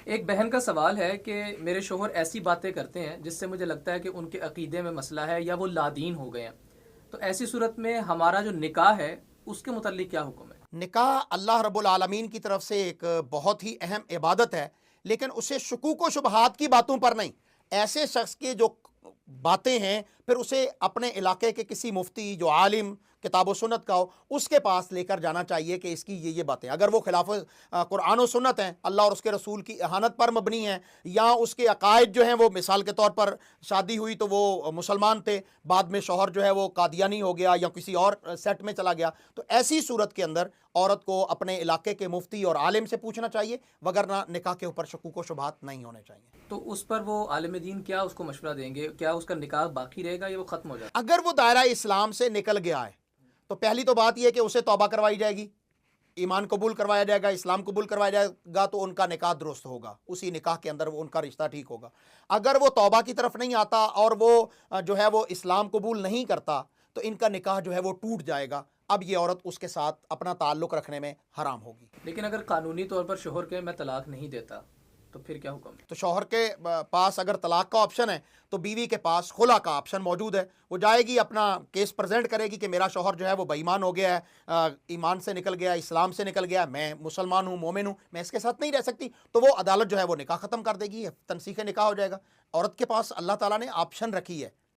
ایک بہن کا سوال ہے کہ میرے شوہر ایسی باتیں کرتے ہیں جس سے مجھے لگتا ہے کہ ان کے عقیدے میں مسئلہ ہے یا وہ لادین ہو گئے ہیں، تو ایسی صورت میں ہمارا جو نکاح ہے اس کے متعلق کیا حکم ہے؟ نکاح اللہ رب العالمین کی طرف سے ایک بہت ہی اہم عبادت ہے، لیکن اسے شکوک و شبہات کی باتوں پر نہیں، ایسے شخص کے جو باتیں ہیں پھر اسے اپنے علاقے کے کسی مفتی جو عالم کتاب و سنت کا ہو اس کے پاس لے کر جانا چاہیے کہ اس کی یہ باتیں اگر وہ خلاف قرآن و سنت ہیں، اللہ اور اس کے رسول کی اہانت پر مبنی ہیں، یا اس کے عقائد جو ہیں وہ مثال کے طور پر شادی ہوئی تو وہ مسلمان تھے، بعد میں شوہر جو ہے وہ قادیانی ہو گیا یا کسی اور سیٹ میں چلا گیا، تو ایسی صورت کے اندر عورت کو اپنے علاقے کے مفتی اور عالم سے پوچھنا چاہیے، وگرنہ نکاح کے اوپر شکوک و شبہات نہیں ہونے چاہیے۔ تو اس پر وہ عالم دین کیا اس کو مشورہ دیں گے؟ کیا اس کا نکاح باقی رہے گا یا وہ ختم ہو جائے گا؟ اگر وہ دائرہ اسلام سے نکل گیا ہے تو پہلی تو بات یہ کہ اسے توبہ کروائی جائے گی، ایمان قبول کروایا جائے گا، اسلام قبول کروایا جائے گا، تو ان کا نکاح درست ہوگا، اسی نکاح کے اندر وہ ان کا رشتہ ٹھیک ہوگا۔ اگر وہ توبہ کی طرف نہیں آتا اور وہ جو ہے وہ اسلام قبول نہیں کرتا تو ان کا نکاح جو ہے وہ ٹوٹ جائے گا، اب یہ عورت اس کے ساتھ اپنا تعلق رکھنے میں حرام ہوگی۔ لیکن اگر قانونی طور پر شوہر کہ میں طلاق نہیں دیتا تو پھر کیا حکم ہے؟ تو شوہر کے پاس اگر طلاق کا آپشن ہے تو بیوی کے پاس خلا کا آپشن موجود ہے، وہ جائے گی اپنا کیس پریزنٹ کرے گی کہ میرا شوہر جو ہے وہ بے ایمان ہو گیا ہے، ایمان سے نکل گیا، اسلام سے نکل گیا، میں مسلمان ہوں، مومن ہوں، میں اس کے ساتھ نہیں رہ سکتی، تو وہ عدالت جو ہے وہ نکاح ختم کر دے گی، تنسیخ نکاح ہو جائے گا۔ عورت کے پاس اللہ تعالیٰ نے آپشن رکھی ہے